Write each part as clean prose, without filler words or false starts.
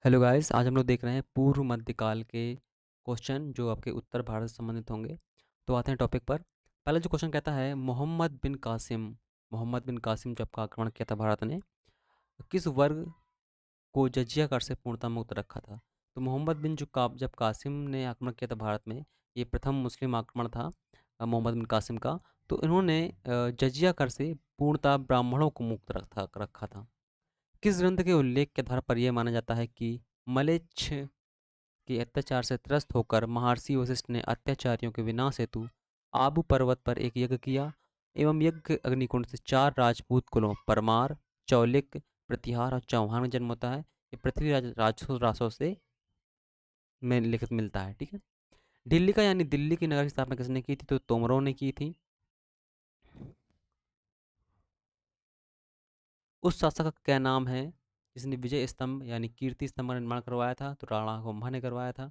Hello guys, आज हम लोग देख रहे हैं पूर्व मध्यकाल के क्वेश्चन जो आपके उत्तर भारत से संबंधित होंगे। तो आते हैं टॉपिक पर। पहला जो क्वेश्चन कहता है, मोहम्मद बिन कासिम जब का आक्रमण किया था भारत ने, किस वर्ग को जजिया कर से पूर्णतः मुक्त रखा था? तो जब कासिम ने आक्रमण किया था भारत में, ये प्रथम मुस्लिम आक्रमण था मोहम्मद बिन कासिम का। तो इन्होंने जजिया कर से पूर्णतः ब्राह्मणों को मुक्त रखा था। किस ग्रंथ के उल्लेख के आधार पर यह माना जाता है कि मलेच्छ के अत्याचार से त्रस्त होकर महर्षि वशिष्ठ ने अत्याचारियों के विनाश हेतु आबू पर्वत पर एक यज्ञ किया एवं यज्ञ अग्निकुंड से 4 राजपूत कुलों परमार, चौलिक, प्रतिहार और चौहान का जन्म होता है। ये पृथ्वीराज राजसों रासों से में लिखित मिलता है। ठीक है। दिल्ली का यानी दिल्ली की नगर की स्थापना किसने की थी? तो तोमरों ने की थी। उस शासक का क्या नाम है जिसने विजय स्तंभ यानी कीर्ति स्तंभ का निर्माण करवाया था? तो राणा कुंभा ने करवाया था।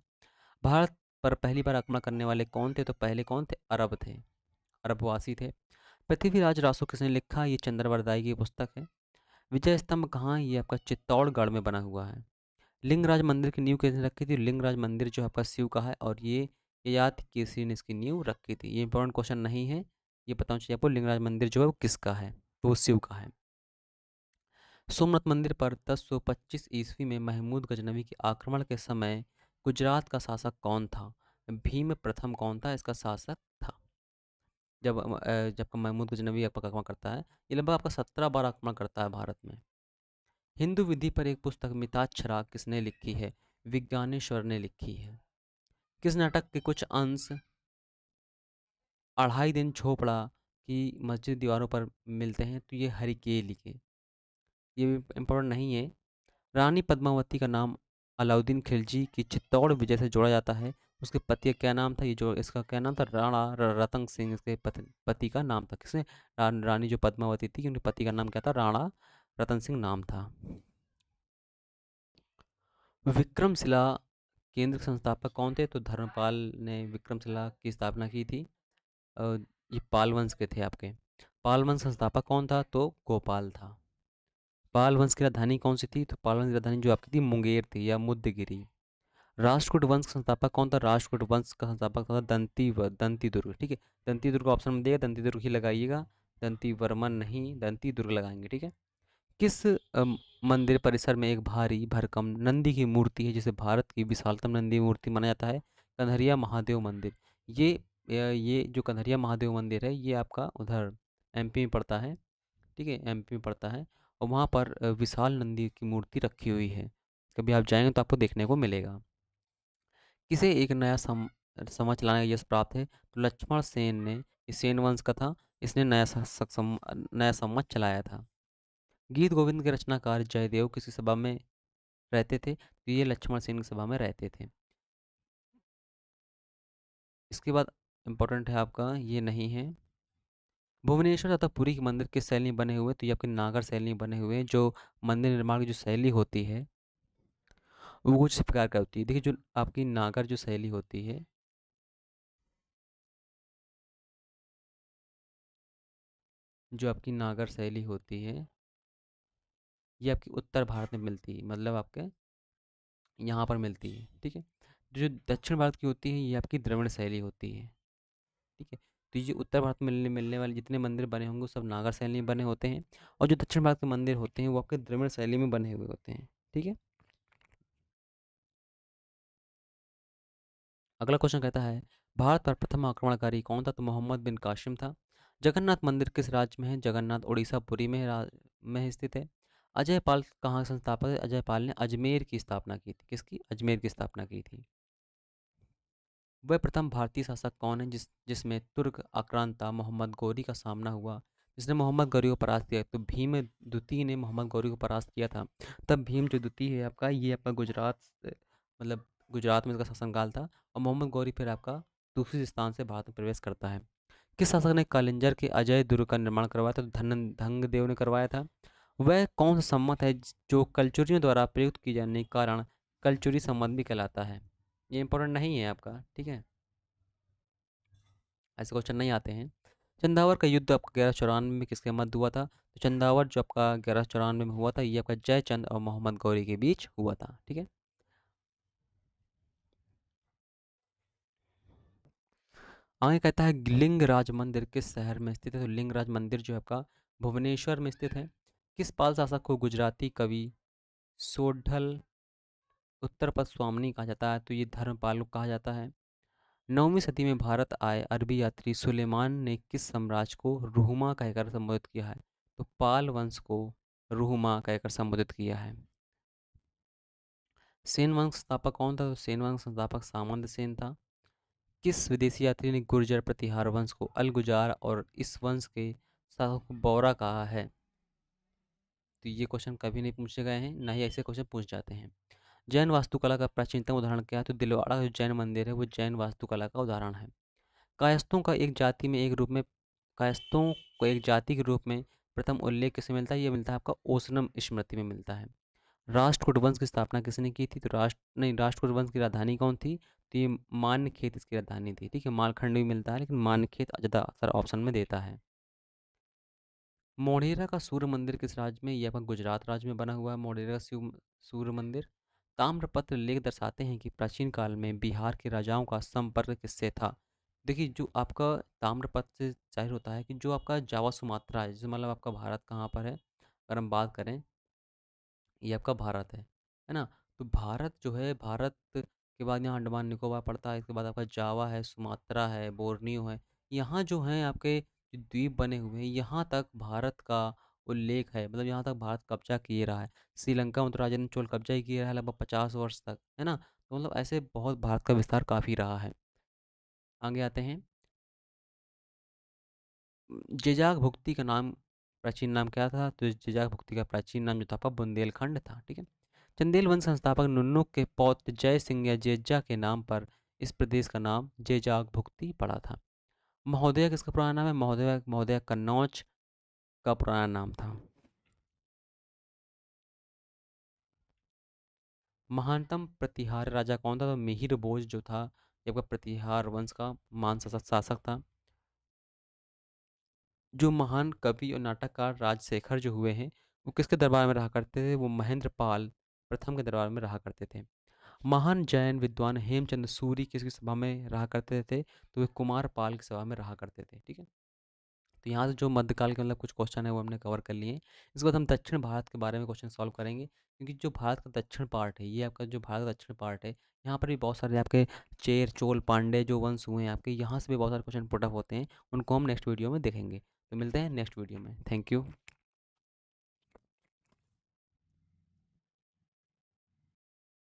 भारत पर पहली बार आक्रमण करने वाले कौन थे? तो पहले कौन थे? अरब थे, अरबवासी थे। पृथ्वीराज रासो किसने लिखा? ये चंद्रवरदाई की पुस्तक है। विजय स्तंभ कहाँ? ये आपका चित्तौड़गढ़ में बना हुआ है। लिंगराज मंदिर की नींव किसने रखी थी? लिंगराज मंदिर जो आपका शिव का है, और ये ययाति केसरी ने इसकी नींव रखी थी। ये इंपॉर्टेंट क्वेश्चन नहीं है, ये बताना चाहिए आपको। लिंगराज मंदिर जो है वो किसका है? तो वो शिव का है। सोमनाथ मंदिर पर 1025 ईस्वी में महमूद गजनवी के आक्रमण के समय गुजरात का शासक कौन था? भीम प्रथम कौन था इसका शासक था? जब महमूद गजनवी आपका आक्रमण करता है, ये लगभग आपका 17 बार आक्रमण करता है भारत में। हिंदू विधि पर एक पुस्तक मिताक्षरा किसने लिखी है? विज्ञानेश्वर ने लिखी है। किस नाटक के कुछ अंश अढ़ाई दिन झोपड़ा की मस्जिद दीवारों पर मिलते हैं? तो ये हरिकेली के, ये भी इम्पोर्टेंट नहीं है। रानी पद्मावती का नाम अलाउद्दीन खिलजी की चित्तौड़ विजय से जोड़ा जाता है। उसके पति का क्या नाम था? ये जो इसका क्या नाम था? राणा रतन सिंह इसके पति का नाम था। किसने? रानी जो पद्मावती थी, उनके पति का नाम क्या था? राणा रतन सिंह नाम था। विक्रमशिला केंद्र के संस्थापक कौन थे? तो धर्मपाल ने विक्रमशिला की स्थापना की थी। अ, ये पाल वंश के थे आपके। पाल वंश संस्थापक कौन था? तो गोपाल था। पाल वंश की राजधानी कौन सी थी? तो पाल वंश की राजधानी जो आपकी थी मुंगेर थी या मुद्दगिरी। राष्ट्रकूट वंश का संस्थापक कौन था? राष्ट्रकूट वंश का संस्थापक था दंती दुर्ग। ठीक है। दंती दुर्ग ऑप्शन में दिएगा, दंती दुर्ग ही लगाइएगा। दंती वर्मन नहीं, दंती दुर्ग लगाएंगे। ठीक है। किस मंदिर परिसर में एक भारी भरकम नंदी की मूर्ति है जिसे भारत की विशालतम नंदी मूर्ति माना जाता है? कन्हैया महादेव मंदिर। ये ये जो कन्हैया महादेव मंदिर है, ये आपका उधर एमपी में पड़ता है। ठीक है, एमपी में पड़ता है। और वहाँ पर विशाल नंदी की मूर्ति रखी हुई है। कभी आप जाएंगे तो आपको देखने को मिलेगा। किसे एक नया समाज चलाने का यश प्राप्त है? तो लक्ष्मण सेन ने, ये सेन वंश का था, इसने नया समाज चलाया था। गीत गोविंद के रचनाकार जयदेव किसी सभा में रहते थे? तो ये लक्ष्मण सेन की सभा में रहते थे। इसके बाद इंपॉर्टेंट है आपका, ये नहीं है। भुवनेश्वर तथा पुरी के मंदिर किस शैली में बने हुए? तो ये आपके नागर शैली में बने हुए हैं। जो मंदिर निर्माण की जो शैली होती है वो कुछ इस प्रकार का होती है। देखिए, जो आपकी नागर जो शैली होती है, जो आपकी नागर शैली होती है, ये आपकी उत्तर भारत में मिलती है, मतलब आपके यहाँ पर मिलती है। ठीक है। जो दक्षिण भारत की होती है, ये आपकी द्रविड़ शैली होती है। ठीक है। तो ये उत्तर भारत में मिलने मिलने वाले जितने मंदिर बने होंगे वो सब नागर शैली में बने होते हैं, और जो दक्षिण भारत के मंदिर होते हैं वो आपके द्रविड़ शैली में बने हुए होते हैं। ठीक है। अगला क्वेश्चन कहता है, भारत पर प्रथम आक्रमणकारी कौन था? तो मोहम्मद बिन कासिम था। जगन्नाथ मंदिर किस राज्य में है? जगन्नाथ उड़ीसा पुरी में स्थित है। अजय पाल कहाँ के संस्थापक है? अजय पाल ने अजमेर की स्थापना की थी। किसकी? अजमेर की स्थापना की थी। वह प्रथम भारतीय शासक कौन है जिसमें तुर्क आक्रांता मोहम्मद गौरी का सामना हुआ? जिसने मोहम्मद गौरी को परास्त किया? तो भीम द्वितीय ने मोहम्मद गौरी को परास्त किया था। तब भीम जो द्वितीय है आपका, ये आपका मतलब गुजरात में इसका शासनकाल था। और मोहम्मद गौरी फिर आपका दूसरे स्थान से भारत में प्रवेश करता है। किस शासक ने कालिंजर के अजय दुर्ग का निर्माण करवाया था? तो धनंजय देव ने करवाया था। वह कौन सा सम्मत है जो कलचुरियों द्वारा प्रयुक्त किए जाने के कारण कलचुरी सम्मत भी कहलाता है? ये इंपॉर्टेंट नहीं है आपका। ठीक है, ऐसे क्वेश्चन नहीं आते हैं। चंदावर का युद्ध आपका 1194 में किसके मध्य हुआ था? तो चंदावर जो आपका 1194 में हुआ था, ये आपका जयचंद और मोहम्मद गौरी के बीच हुआ था। ठीक है। आगे कहता है लिंगराज मंदिर किस शहर में स्थित है? तो लिंगराज मंदिर जो है आपका भुवनेश्वर में स्थित है। किस पाल शासक को गुजराती कवि सोढल उत्तरपद स्वामिनी कहा जाता है? तो ये धर्मपाल को कहा जाता है। 9वीं सदी में भारत आए अरबी यात्री सुलेमान ने किस साम्राज्य को रुहुमा कहकर संबोधित किया है? तो पाल वंश को रुहुमा कहकर संबोधित किया है। सेन वंश संस्थापक कौन था? तो सेन वंश संस्थापक सामंत सेन था। किस विदेशी यात्री ने गुर्जर प्रतिहार वंश को अल गुजार और इस वंश के शासक को बौरा कहा है? तो ये क्वेश्चन कभी नहीं पूछे गए हैं, ना ही ऐसे क्वेश्चन पूछ जाते हैं। जैन वास्तुकला का प्राचीनतम उदाहरण क्या है? तो दिलवाड़ा जो जैन मंदिर है वो जैन वास्तुकला का उदाहरण है। कायस्थों का एक जाति में एक रूप में कायस्थों को एक जाति के रूप में प्रथम उल्लेख किसे मिलता है? ये मिलता है आपका ओसनम स्मृति में मिलता है। राष्ट्रकूट वंश की स्थापना किसने की थी? तो राष्ट्रकूट वंश की राजधानी कौन थी? तो ये मान्यखेत इसकी राजधानी थी। ठीक है, मालखंड भी मिलता है लेकिन मान्यखेत ज़्यादातर ऑप्शन में देता है। मोढेरा का सूर्य मंदिर किस राज्य में? ये आपका गुजरात राज्य में बना हुआ है मोढेरा का सूर्य मंदिर। ताम्रपत्र लेख दर्शाते हैं कि प्राचीन काल में बिहार के राजाओं का संपर्क किससे था? देखिए, जो आपका ताम्रपत्र से जाहिर होता है कि जो आपका जावा सुमात्रा है, जैसे मतलब आपका भारत कहाँ पर है अगर हम बात करें, ये आपका भारत है ना? तो भारत जो है, भारत के बाद यहाँ अंडमान निकोबार पड़ता है, इसके बाद आपका जावा है, सुमात्रा है, बोर्नियो है। यहाँ जो हैं आपके जो द्वीप बने हुए हैं, यहाँ तक भारत का उल्लेख है, मतलब यहाँ तक भारत कब्जा किए रहा है। श्रीलंका में तो राजेंद्र चोल कब्जा ही किए रहा है लगभग 50 वर्ष तक, है ना? तो मतलब ऐसे बहुत भारत का विस्तार काफ़ी रहा है। आगे आते हैं। जेजाक भुक्ति का नाम, प्राचीन नाम क्या था? तो जेजाक भुक्ति का प्राचीन नाम जो था आपका बुंदेलखंड था। ठीक है। चंदेल वंश संस्थापक नुन्नुक के पौत्र जय सिंह या जेजा के नाम पर इस प्रदेश का नाम जेजाक भुक्ति पड़ा था। महोदय किसका पुराना नाम है? महोदय महोदय कन्नौज का पुराना नाम था। महानतम प्रतिहार राजा कौन था? तो मिहिर भोज जो था, ये आपका प्रतिहार वंश का महान शासक था। जो महान कवि और नाटककार राजशेखर जो हुए हैं, वो किसके दरबार में रहा करते थे? वो महेंद्र पाल प्रथम के दरबार में रहा करते थे। महान जैन विद्वान हेमचंद सूरी किसकी सभा में रहा करते थे? तो वे कुमार पाल की सभा में रहा करते थे। ठीक है। तो यहाँ से जो मध्यकाल के मतलब कुछ क्वेश्चन है वो हमने कवर कर लिए हैं। इसके बाद हम दक्षिण भारत के बारे में क्वेश्चन सॉल्व करेंगे, क्योंकि जो भारत का दक्षिण पार्ट है, ये आपका जो भारत का दक्षिण पार्ट है, यहाँ पर भी बहुत सारे आपके चेर चोल पांडे जो वंश हुए हैं आपके, यहाँ से भी बहुत सारे क्वेश्चन पुट अप होते हैं। उनको हम नेक्स्ट वीडियो में देखेंगे। तो मिलते हैं नेक्स्ट वीडियो में। Thank you.